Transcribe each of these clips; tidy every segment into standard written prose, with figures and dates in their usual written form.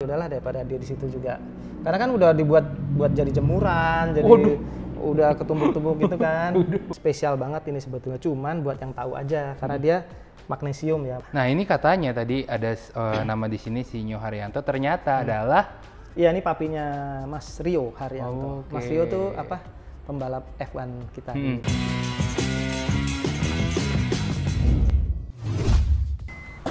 udahlah daripada dia di situ juga. Karena kan udah dibuat buat jadi jemuran, jadi udah ketumbuk-tumbuk gitu kan. Spesial banget ini sebetulnya, cuman buat yang tahu aja karena dia magnesium ya. Nah, ini katanya tadi ada nama di sini si Nyo Haryanto, ternyata adalah Iya, ini papinya Mas Rio Haryanto. Oke. Mas Rio tuh apa? Pembalap F1 kita.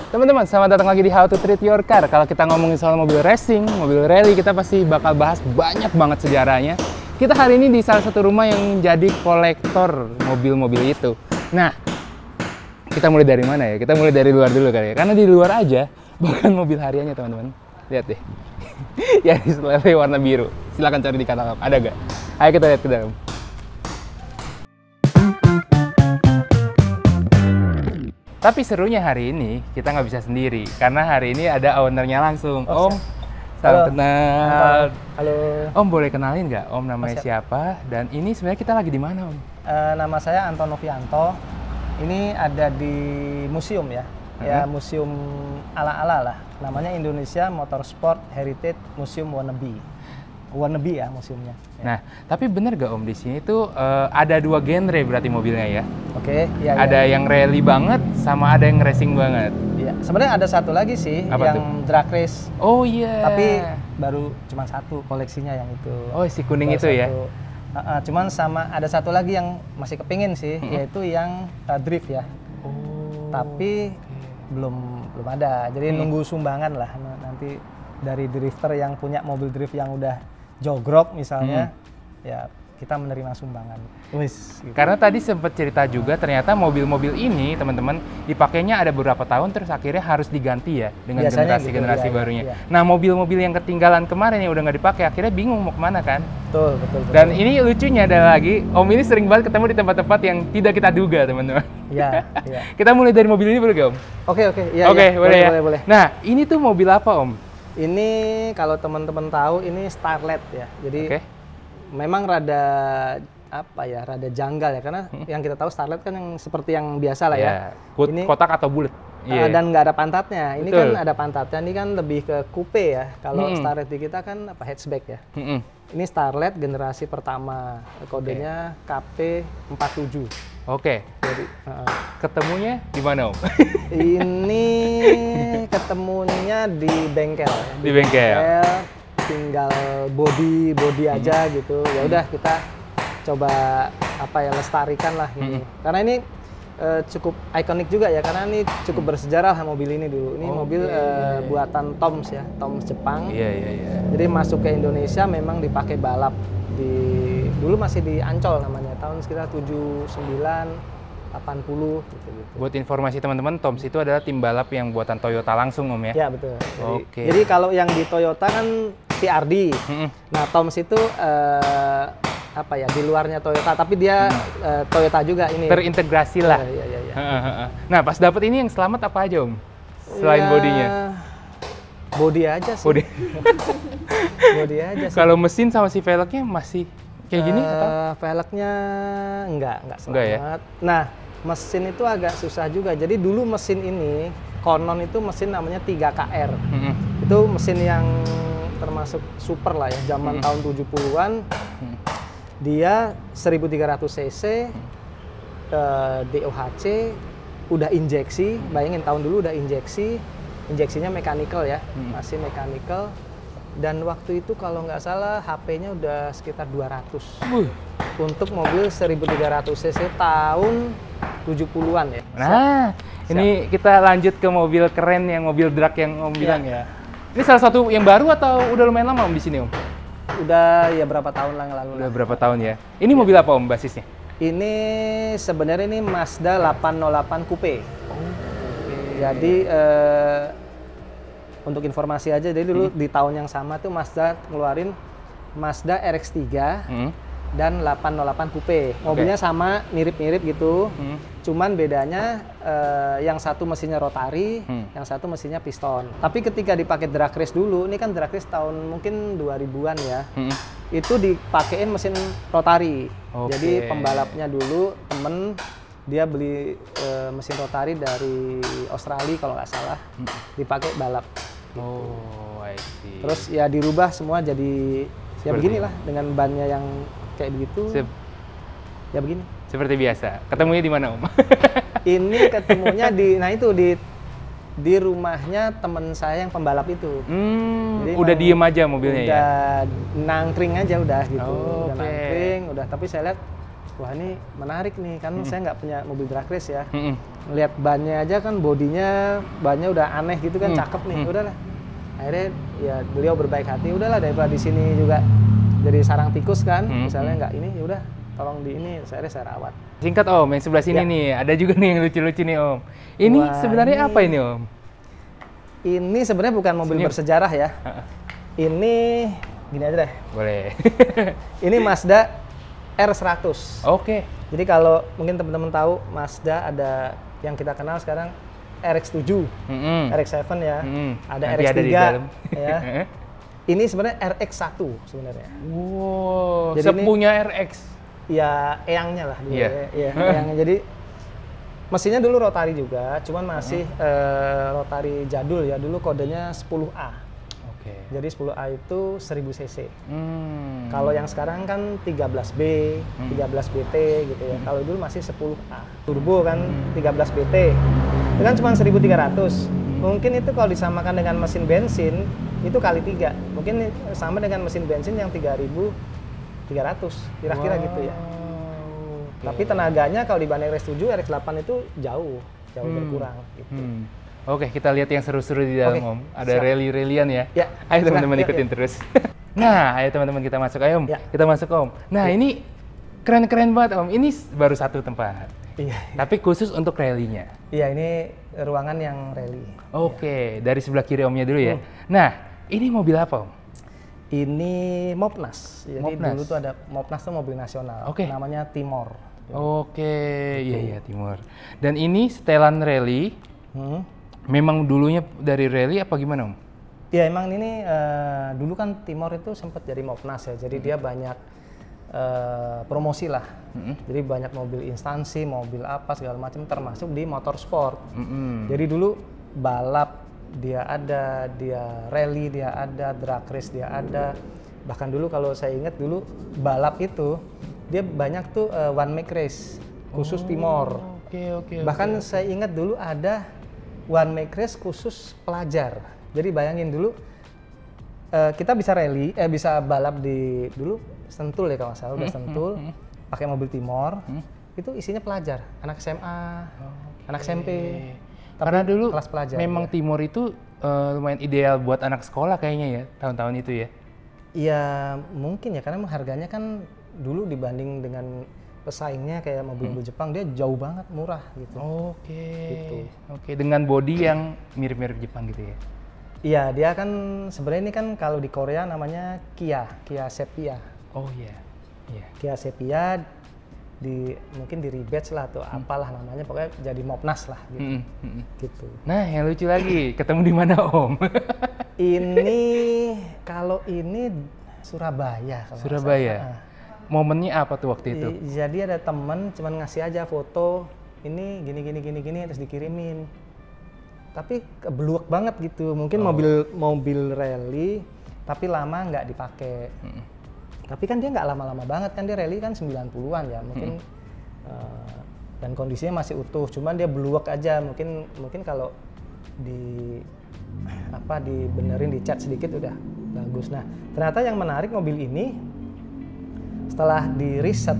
Teman-teman, selamat datang lagi di How to Treat Your Car. Kalau kita ngomongin soal mobil racing, mobil rally, kita pasti bakal bahas banyak banget sejarahnya. Kita hari ini di salah satu rumah yang jadi kolektor mobil-mobil itu. Nah, kita mulai dari mana ya? Kita mulai dari luar dulu kali ya. Karena di luar aja, bahkan mobil hariannya teman-teman. Lihat deh. Yaris lele warna biru. Silahkan cari di katalog. Ada gak? Ayo kita lihat ke dalam. Tapi serunya hari ini kita nggak bisa sendiri karena hari ini ada ownernya langsung. Om, salam kenal. Halo. Om boleh kenalin nggak? Om namanya siapa? Dan ini sebenarnya kita lagi di mana, Om? Nama saya Anton Novianto. Ini ada di museum ya. Ya, museum ala-ala lah. Namanya Indonesia Motorsport Heritage Museum Wannabe. Wannabe ya museumnya. Ya. Nah, tapi bener gak Om di sini tuh ada dua genre berarti mobilnya ya? Oke, ya. Ada yang rally banget sama ada yang racing banget. Iya, sebenarnya ada satu lagi sih. Apa yang tuh? drag race. Oh iya. Tapi baru cuma satu koleksinya yang itu. Oh, si kuning Baru itu ya? Cuman sama ada satu lagi yang masih kepingin sih, yaitu yang drift ya. Oh. Tapi belum ada. Jadi nunggu sumbangan lah nanti dari drifter yang punya mobil drift yang udah jogrok misalnya, ya kita menerima sumbangan. Gitu. Karena tadi sempat cerita juga ternyata mobil-mobil ini teman-teman dipakainya ada beberapa tahun terus akhirnya harus diganti ya dengan generasi-generasi barunya. Iya. Nah, mobil-mobil yang ketinggalan kemarin yang udah nggak dipakai akhirnya bingung mau kemana kan? Betul. Dan ini lucunya adalah lagi Om ini sering banget ketemu di tempat-tempat yang tidak kita duga teman-teman. Iya. Kita mulai dari mobil ini boleh gak Om? Oke. Iya, boleh ya. Boleh. Nah, ini tuh mobil apa Om? Ini kalau teman-teman tahu ini Starlet ya. Jadi memang rada janggal ya karena yang kita tahu Starlet kan yang seperti yang biasa lah ya. Ini kotak atau bulat. Dan nggak ada pantatnya. Ini kan ada pantatnya. Ini kan lebih ke coupe ya. Kalau Starlet di kita kan hatchback ya. Ini Starlet generasi pertama. Kodenya KP47. Oke. Jadi ketemunya di mana Om? Ini ketemunya di bengkel. Di bengkel. Tinggal body aja gitu. Ya udah kita coba lestarikan lah ini. Karena ini cukup ikonik juga ya karena ini cukup bersejarah mobil ini dulu. Ini mobil buatan Toms ya, Toms Jepang. Iya. Jadi masuk ke Indonesia memang dipakai balap dulu masih di Ancol namanya tahun sekitar 79 80 gitu. Buat informasi teman-teman, Toms itu adalah tim balap yang buatan Toyota langsung Om ya? Iya betul. Jadi kalau yang di Toyota kan TRD. Nah Toms itu di luarnya Toyota, tapi dia Toyota juga ini. Terintegrasi lah. Iya. Nah pas dapet ini yang selamat apa aja Om? Selain bodinya? Body aja sih. Body aja sih. Kalau mesin sama si velgnya masih kayak gini atau? Velgnya enggak selamat. Enggak ya? Nah, mesin itu agak susah juga. Jadi dulu mesin ini, konon itu mesin namanya 3KR. Itu mesin yang termasuk super lah ya, zaman tahun 70-an. Dia 1300 cc, DOHC, udah injeksi, bayangin tahun dulu udah injeksinya mechanical ya, masih mechanical. Dan waktu itu kalau nggak salah HP-nya udah sekitar 200. Untuk mobil 1300 cc tahun 70-an ya. Nah, ini kita lanjut ke mobil keren yang mobil drag yang Om bilang ya. Ini salah satu yang baru atau udah lumayan lama Om di sini Om? Udah ya berapa tahun lah lalu. Udah berapa tahun ya. Ini mobil apa Om basisnya? Ini sebenarnya ini Mazda 808 Coupe. Jadi untuk informasi aja, jadi dulu di tahun yang sama tuh Mazda ngeluarin Mazda RX-3 dan 808 Coupe. Mobilnya sama, mirip-mirip gitu. Cuman bedanya yang satu mesinnya rotari, yang satu mesinnya piston. Tapi ketika dipakai drag race dulu, ini kan drag race tahun mungkin 2000-an ya. Itu dipakein mesin rotari. Jadi pembalapnya dulu temen dia beli mesin rotari dari Australia kalau nggak salah, dipakai balap. Oh, baik. Terus ya dirubah semua jadi ya beginilah dengan bannya yang kayak begitu. Ya begini. Seperti biasa. Ketemunya di mana, Om? Ini ketemunya di rumahnya temen saya yang pembalap itu. Jadi udah diem aja mobilnya ya? Udah nangkring aja udah gitu. Udah Oke. nangkring, udah. Tapi saya lihat, wah ini menarik nih, kan saya nggak punya mobil drag race ya. Lihat bannya aja kan, bodinya, bannya udah aneh gitu kan, cakep nih. Udahlah. Akhirnya ya beliau berbaik hati, udahlah daripada di sini juga jadi sarang tikus kan, misalnya nggak ini, ya udah tolong di ini, saya rawat. Singkat Om, yang sebelah sini nih, ada juga nih yang lucu-lucu nih Om. Ini sebenarnya apa ini Om? Ini sebenarnya bukan mobil bersejarah ya. Ini gini aja deh. Boleh. Ini Mazda R100. Oke. Jadi kalau mungkin teman-teman tahu, Mazda ada yang kita kenal sekarang RX-7, RX-7 ya, ada Nanti RX-3 ada di dalam. ya. Ini sebenarnya RX-1 sebenarnya. Wow, jadi sepunya RX. Ya, eyangnya lah. Iya. Ya, eyangnya. Jadi mesinnya dulu rotari juga, cuman masih rotari jadul ya. Dulu kodenya 10A. Oke. Jadi 10A itu 1000 cc. Kalau yang sekarang kan 13B, 13BT gitu ya. Kalau dulu masih 10A. Turbo kan 13BT. Itu kan cuma 1300. Mungkin itu kalau disamakan dengan mesin bensin itu kali 3. Mungkin sama dengan mesin bensin yang 3300 kira-kira gitu ya. Tapi tenaganya kalau dibanding RX-7, RX-8 itu jauh berkurang gitu. Oke, kita lihat yang seru-seru di dalam Om. Ada rally-rallyan ya. Ya. Ayo teman-teman ikutin terus. Nah, ayo teman-teman kita masuk, ayo Om. Ya. Kita masuk Om. Nah, ini keren-keren banget Om. Ini baru satu tempat. Iya. Tapi khusus untuk rally-nya. Iya, ini ruangan yang rally. Oke, dari sebelah kiri Omnya dulu ya. Nah, ini mobil apa Om? Ini Mopnas. Jadi Mopnas. dulu tuh ada Mopnas tuh mobil nasional. Oke. Namanya Timor. Oke, iya Timur. Dan ini setelan rally. Memang dulunya dari rally apa gimana Om? Ya emang ini dulu kan Timor itu sempat jadi Mopnas ya. Jadi dia banyak promosi lah. Jadi banyak mobil instansi, mobil apa segala macam termasuk di motorsport. Jadi dulu balap dia ada, dia rally dia ada, drag race dia ada. Bahkan dulu kalau saya ingat dulu balap itu dia banyak tuh one make race khusus Timor. Bahkan saya ingat dulu ada one make race khusus pelajar. Jadi bayangin dulu kita bisa rally, bisa balap di dulu Sentul ya kalau nggak salah, udah Sentul pakai mobil Timor. Itu isinya pelajar, anak SMA, anak SMP. Karena dulu kelas pelajar, memang ya. Timor itu lumayan ideal buat anak sekolah kayaknya ya, tahun-tahun itu ya. Iya mungkin ya, karena harganya kan dulu dibanding dengan pesaingnya kayak mobil-mobil Jepang dia jauh banget murah gitu. Oke, dengan bodi yang mirip-mirip Jepang gitu ya. Iya, dia kan sebenarnya ini kan kalau di Korea namanya Kia Sepia. Oh iya. Kia Sepia mungkin di rebadge lah atau apalah namanya, pokoknya jadi Mopnas lah gitu. Gitu. Nah, yang lucu lagi, ketemu di mana Om? Ini kalau ini Surabaya. Surabaya. Momennya apa tuh waktu itu? Jadi ada temen cuman ngasih aja foto ini gini terus dikirimin. Tapi kebeluak banget gitu. Mungkin mobil rally tapi lama nggak dipakai. Tapi kan dia nggak lama-lama banget kan, dia rally kan 90-an ya. Mungkin dan kondisinya masih utuh, cuman dia beluak aja. Mungkin kalau dibenerin, dicat sedikit udah bagus. Nah, ternyata yang menarik mobil ini setelah di riset,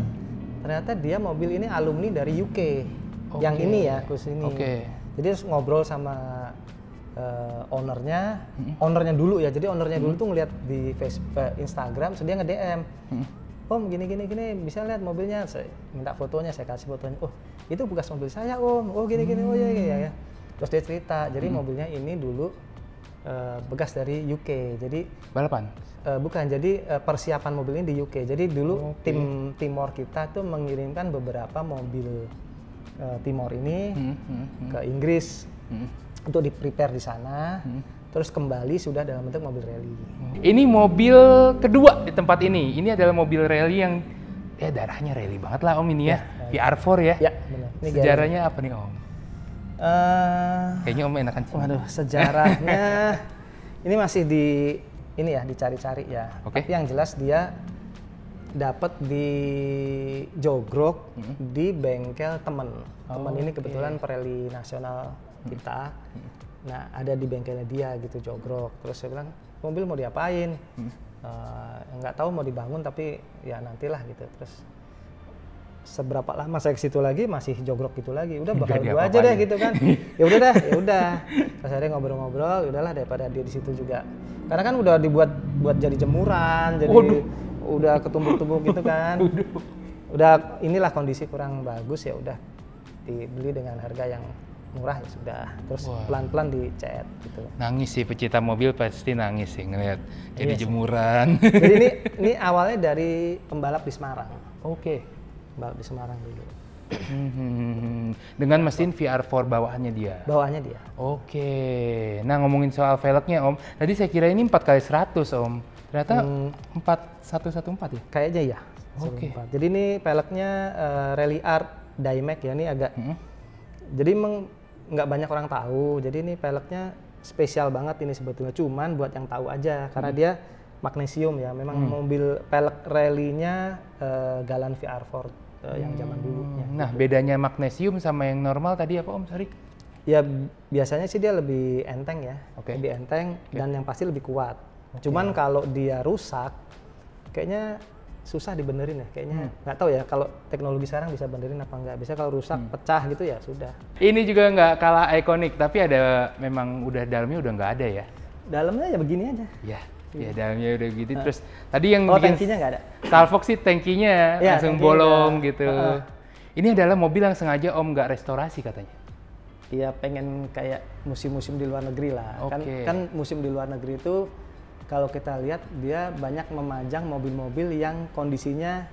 ternyata dia mobil ini alumni dari UK. Yang ini ya, khusus ini. Jadi ngobrol sama ownernya dulu ya. Jadi ownernya dulu tuh ngeliat di Facebook, Instagram, so dia nge-DM. Om gini bisa lihat mobilnya, saya minta fotonya, saya kasih fotonya. Oh itu bekas mobil saya Om, oh gini oh iya. Terus dia cerita, jadi mobilnya ini dulu bekas dari UK, jadi balapan? Bukan, jadi persiapan mobil ini di UK. Jadi dulu tim Timor kita tuh mengirimkan beberapa mobil Timor ini ke Inggris untuk di-prepare di sana, terus kembali sudah dalam bentuk mobil rally. Ini mobil kedua di tempat ini. Ini adalah mobil rally yang darahnya rally banget lah Om ini ya. VR4 ya. Ya benar. Ini sejarahnya apa nih Om? Kayaknya Om enakan. Waduh, sejarahnya ini masih ini ya dicari-cari ya. Oke. Tapi yang jelas dia dapat di jogrok di bengkel temen. Temen ini kebetulan pereli nasional kita. Nah ada di bengkelnya dia gitu jogrok. Terus saya bilang mobil mau diapain? Nggak tahu mau dibangun tapi ya nantilah gitu. Terus seberapa lama saya ke situ lagi masih jogrok gitu lagi. Udah bakal gua aja deh gitu kan. Ya udah dah, ya udah. Terus akhirnya ngobrol-ngobrol, udahlah daripada dia di situ juga. Karena kan udah dibuat jadi jemuran, jadi udah ketumbuk-tumbuk gitu kan. Udah inilah kondisi kurang bagus ya udah dibeli dengan harga yang murah ya sudah. Terus pelan-pelan dicat gitu. Nangis sih pecinta mobil pasti nangis sih ngeliat jadi jemuran. Jadi ini awalnya dari pembalap di Semarang. Oke. Pembalap di Semarang dulu. Dengan mesin VR4 bawahannya dia. Bawahannya dia. Oke. Nah ngomongin soal velgnya Om, tadi saya kira ini 4x100 Om. Ternyata 4114 ya? Kayaknya ya. Oke. Jadi ini peleknya Rally Art Dymac ya, ini agak. Jadi nggak banyak orang tahu. Jadi ini peleknya spesial banget ini sebetulnya. Cuman buat yang tahu aja, karena dia magnesium ya. Memang mobil pelek rally-nya Galan VR4 yang zaman dulunya. Nah bedanya magnesium sama yang normal tadi apa Om? Sorry. Ya biasanya sih dia lebih enteng ya. Lebih enteng dan yang pasti lebih kuat. Cuman kalau dia rusak, kayaknya susah dibenerin ya. Kayaknya nggak tahu ya kalau teknologi sekarang bisa benerin apa nggak. Bisa kalau rusak pecah gitu ya sudah. Ini juga nggak kalah ikonik, tapi ada memang udah dalamnya udah nggak ada ya? Dalamnya ya begini aja. Ya dalamnya udah gitu. Terus tadi yang bikin tankinya nggak ada. Salvox sih tankinya langsung bolong gitu. Ini adalah mobil yang sengaja Om nggak restorasi katanya. Iya pengen kayak musim-musim di luar negeri lah. Kan musim di luar negeri itu kalau kita lihat dia banyak memajang mobil-mobil yang kondisinya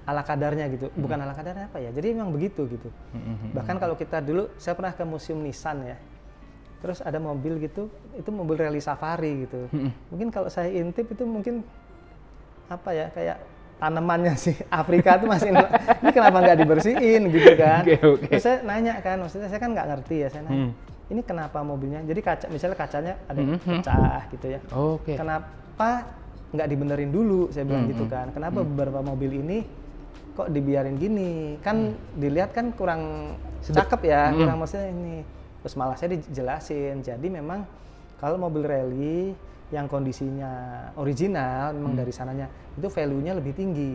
ala kadarnya gitu. Bukan ala kadarnya apa ya. Jadi memang begitu gitu. Bahkan kalau kita dulu saya pernah ke museum Nissan ya. Terus ada mobil gitu, itu mobil rally safari gitu. Mungkin kalau saya intip itu mungkin kayak tanamannya sih Afrika itu masih ini kenapa nggak dibersihin gitu kan? Terus saya nanya kan, maksudnya saya kan nggak ngerti ya, saya nanya, ini kenapa mobilnya? Jadi misalnya kacanya ada pecah gitu ya. Kenapa nggak dibenerin dulu? Saya bilang gitu kan. Kenapa beberapa mobil ini kok dibiarin gini? Kan dilihat kan kurang cakep ya, kurang maksudnya ini. Terus malah saya dijelasin, jadi memang kalau mobil rally yang kondisinya original, memang dari sananya, itu value-nya lebih tinggi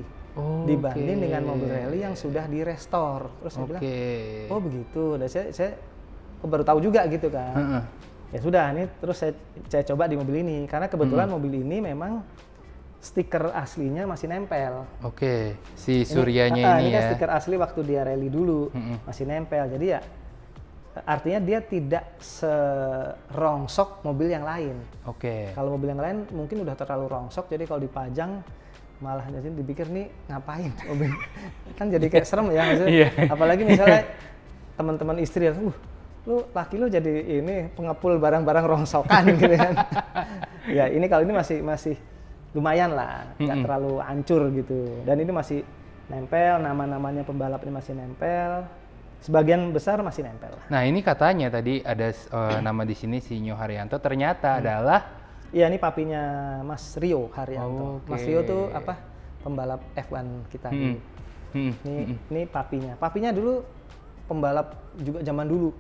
dibanding dengan mobil rally yang sudah direstore. Terus saya bilang, oh begitu, dan saya baru tahu juga gitu kan. Ya sudah, ini terus saya coba di mobil ini, karena kebetulan mobil ini memang stiker aslinya masih nempel. Si Suryanya ini kan stiker asli waktu dia rally dulu, masih nempel, jadi ya artinya dia tidak serongsok mobil yang lain. Kalau mobil yang lain mungkin udah terlalu rongsok, jadi kalau dipajang malah jadi dipikir nih ngapain mobil. Kan jadi kayak serem ya maksudnya. Apalagi misalnya teman-teman istri lu laki lu jadi ini pengepul barang-barang rongsokan gitu kan. Ya ini kalau ini masih lumayan lah, nggak terlalu hancur gitu. Dan ini masih nempel, nama-namanya pembalap ini masih nempel. Sebagian besar masih nempel. Nah ini katanya tadi ada nama di sini si Nyo Haryanto ternyata adalah. Iya ini papinya Mas Rio Haryanto. Mas Rio tuh pembalap F1 kita dulu. Ini papinya. Papinya dulu pembalap juga zaman dulu.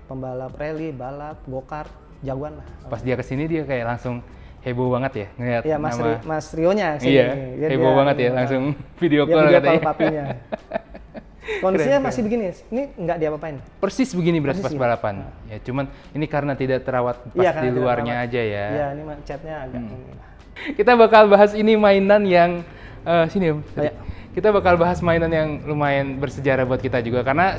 Pembalap rally, balap, go-kart, jagoan lah. Pas dia kesini dia kayak langsung heboh banget ya ngeliat nama. Mas Rio-nya kesini. Iya, heboh banget ya langsung video call katanya. Papinya. Kondisinya masih begini, ini nggak diapa-apain. Persis begini berarti pas balapan. Ya cuman ini karena tidak terawat pas di luarnya aja ya. Iya, ini catnya agak ini. Kita bakal bahas ini mainan yang sini Om. Kita bakal bahas mainan yang lumayan bersejarah buat kita juga karena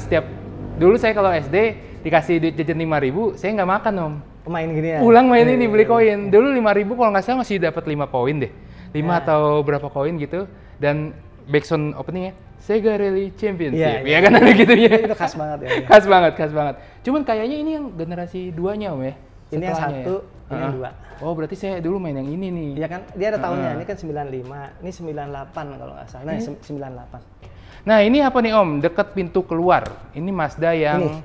dulu saya kalau SD dikasih duit jajan 5.000, saya nggak makan Om. Main gini ya. Pulang main ini beli koin. Dulu 5.000 kalau nggak salah masih dapat 5 koin deh. 5 atau berapa koin gitu dan backsound openingnya Sega Rally Championship, ya kan ada gitu ya. Itu khas banget ya. Khas banget. Cuman kayaknya ini yang generasi 2-nya Om ya. Ini yang 1, ini yang 2. Oh berarti saya dulu main yang ini nih. Iya kan, dia ada tahunnya, ini kan 95, ini 98 kalau nggak salah, nah 98. Nah ini apa nih Om, dekat pintu keluar, ini Mazda yang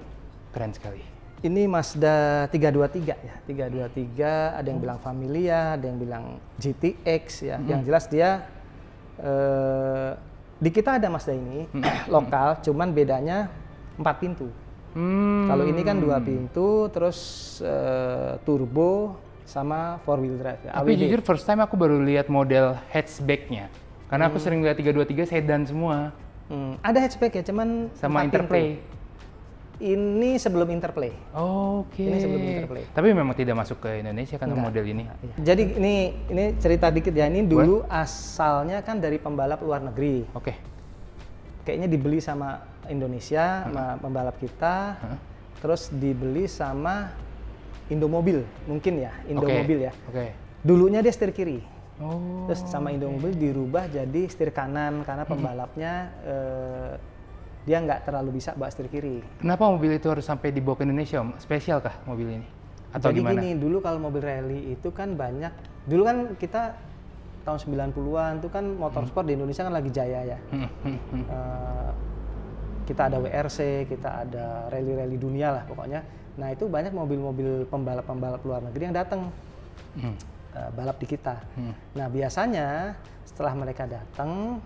keren sekali. Ini Mazda 323 ya. 323, ada yang bilang Familia, ada yang bilang GTX ya. Yang jelas dia di kita ada Mazda ini lokal, cuman bedanya 4 pintu. Kalau ini kan 2 pintu, terus turbo sama 4-wheel drive ya. Tapi jujur first time aku baru lihat model hatchback-nya. Karena aku sering lihat 323 sedan semua. Ada hatchback ya, cuman sama Interplay. Ini sebelum Interplay. Oke. Ini sebelum Interplay. Tapi memang tidak masuk ke Indonesia kan model ini. Jadi ini cerita dikit ya. Ini dulu asalnya kan dari pembalap luar negeri. Oke. Kayaknya dibeli sama Indonesia, sama pembalap kita. Terus dibeli sama Indomobil, mungkin ya. Indomobil ya. Oke. Dulunya dia setir kiri. Oh. Terus sama Indomobil dirubah jadi setir kanan karena pembalapnya dia nggak terlalu bisa bawa setir kiri. Kenapa mobil itu harus sampai dibawa ke Indonesia, Om? Spesial kah mobil ini? Atau jadi gimana? gini, dulu kalau mobil rally itu kan banyak, dulu kan kita tahun 90-an itu kan motorsport di Indonesia kan lagi jaya ya. Kita ada WRC, kita ada rally-rally dunia lah pokoknya. Nah itu banyak mobil-mobil pembalap-pembalap luar negeri yang datang balap di kita. Nah biasanya setelah mereka datang,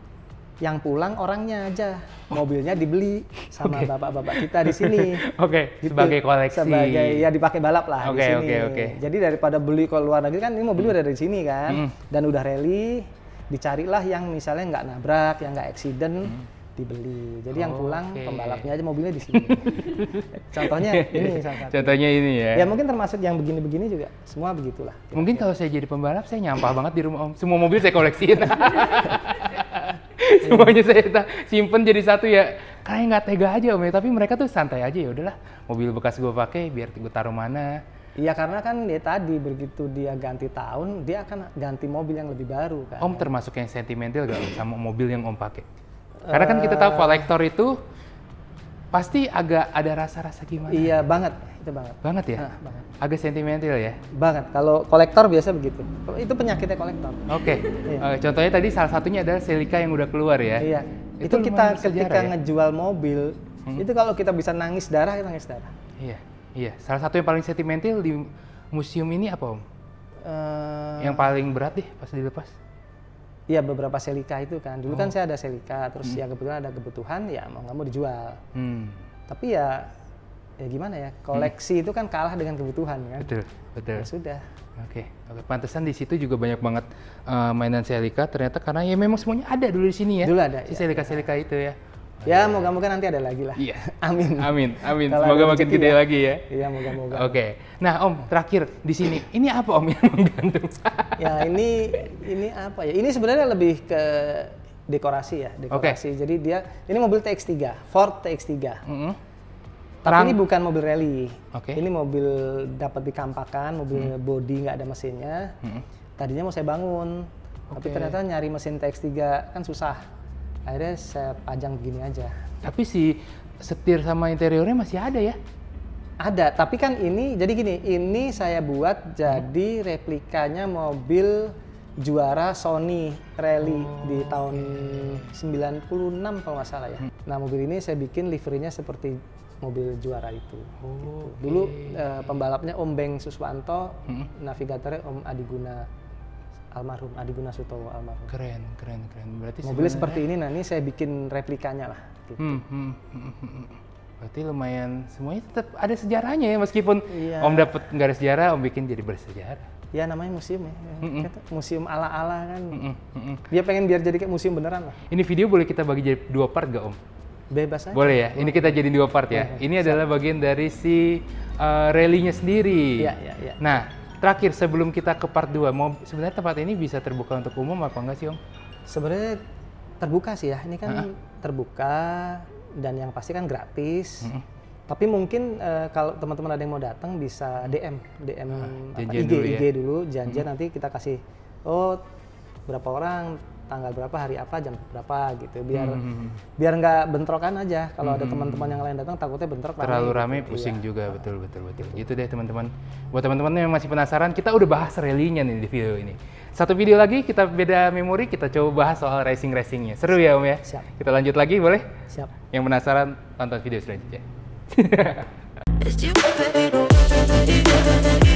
yang pulang orangnya aja, mobilnya dibeli sama bapak-bapak kita di sini. Oke, gitu. sebagai koleksi. Sebagai ya dipakai balap lah di sini. Oke. Jadi daripada beli ke luar negeri kan ini mobil udah dari sini kan, dan udah rally, dicarilah yang misalnya nggak nabrak, yang nggak accident, dibeli. Jadi yang pulang pembalapnya aja, mobilnya di sini. Contohnya ini salah satu. Contohnya ini ya. Ya mungkin termasuk yang begini-begini juga, semua begitulah. Mungkin kalau saya jadi pembalap, saya nyampah banget di rumah Om. Semua mobil saya koleksiin. Semuanya saya simpen jadi satu ya. Kayak nggak tega aja Om ya. Tapi mereka tuh santai aja, ya udahlah. Mobil bekas gue pakai biar gue taruh mana. Iya karena kan dia tadi begitu dia ganti tahun, dia akan ganti mobil yang lebih baru kan. Om termasuk yang sentimental gak Om sama mobil yang Om pakai? Karena kan kita tahu kolektor itu pasti agak ada rasa-rasa gimana. Iya banget, itu banget. Banget ya? Banget. Agak sentimental ya? Banget, kalau kolektor biasa begitu. Itu penyakitnya kolektor. Oke. Contohnya tadi salah satunya adalah Celica yang udah keluar ya? Iya. Itu kita ketika ngejual mobil, itu kalau kita bisa nangis darah, kita nangis darah. Iya. Salah satu yang paling sentimental di museum ini apa Om? Yang paling berat deh pas dilepas? Iya beberapa Celica itu kan. Dulu kan saya ada Celica, terus ya kebetulan ada kebutuhan, ya mau nggak mau dijual. Tapi ya gimana ya, koleksi itu kan kalah dengan kebutuhan kan. Betul. Ya sudah. Oke. Pantesan di situ juga banyak banget mainan Celica ternyata karena ya memang semuanya ada dulu di sini ya. Dulu ada. Si Celica itu ya. Ya moga-moga nanti ada lagi lah. Iya. Amin. Semoga makin gede lagi ya. Iya moga-moga. Oke. Nah Om, terakhir di sini, ini apa Om yang menggantung? Ya ini apa ya? Ini sebenarnya lebih ke dekorasi ya, dekorasi. Jadi ini mobil TX3, Ford TX3. Tapi ini bukan mobil rally. Ini mobil dapat dikampakan, mobil body nggak ada mesinnya. Tadinya mau saya bangun, tapi ternyata nyari mesin TX3 kan susah. Akhirnya saya pajang begini aja. Tapi si setir sama interiornya masih ada ya? Ada, tapi kan ini, jadi gini, ini saya buat jadi replikanya mobil juara Sony Rally di tahun 96 kalau nggak salah ya. Nah mobil ini saya bikin liverynya seperti mobil juara itu. Gitu. Dulu pembalapnya Om Beng Suswanto, navigatornya Om Adiguna almarhum, Adiguna Sutowo almarhum. Keren. Berarti mobilnya seperti ini, nah ini saya bikin replikanya lah. Gitu. Berarti lumayan, semuanya tetap ada sejarahnya ya, meskipun Om dapat nggak ada sejarah, Om bikin jadi bersejarah. Ya namanya museum ya, museum ala-ala kan. Dia pengen biar jadi kayak museum beneran lah. Ini video boleh kita bagi jadi 2 part gak Om? Bebas aja. Boleh ya, ini kita jadi 2 part ya. Ini adalah bagian dari si rally-nya sendiri. Iya. Nah, terakhir sebelum kita ke part 2, sebenarnya tempat ini bisa terbuka untuk umum apa enggak sih Om? Sebenarnya terbuka sih ya, ini kan terbuka dan yang pasti kan gratis. Tapi mungkin kalau teman-teman ada yang mau datang bisa DM IG dulu, janjian nanti kita kasih berapa orang, tanggal berapa, hari apa, jam berapa gitu, biar nggak bentrokan aja. Kalau ada teman-teman yang lain datang takutnya bentrok, terlalu rame gitu, pusing juga. Betul. Gitu deh teman-teman. Buat teman-teman yang masih penasaran, kita udah bahas rally-nya nih di video ini. Satu video lagi kita beda memori, kita coba bahas soal racing-racingnya. Seru ya Om ya? Siap. Kita lanjut lagi boleh? Siap. Yang penasaran tonton video selanjutnya. as you fade away.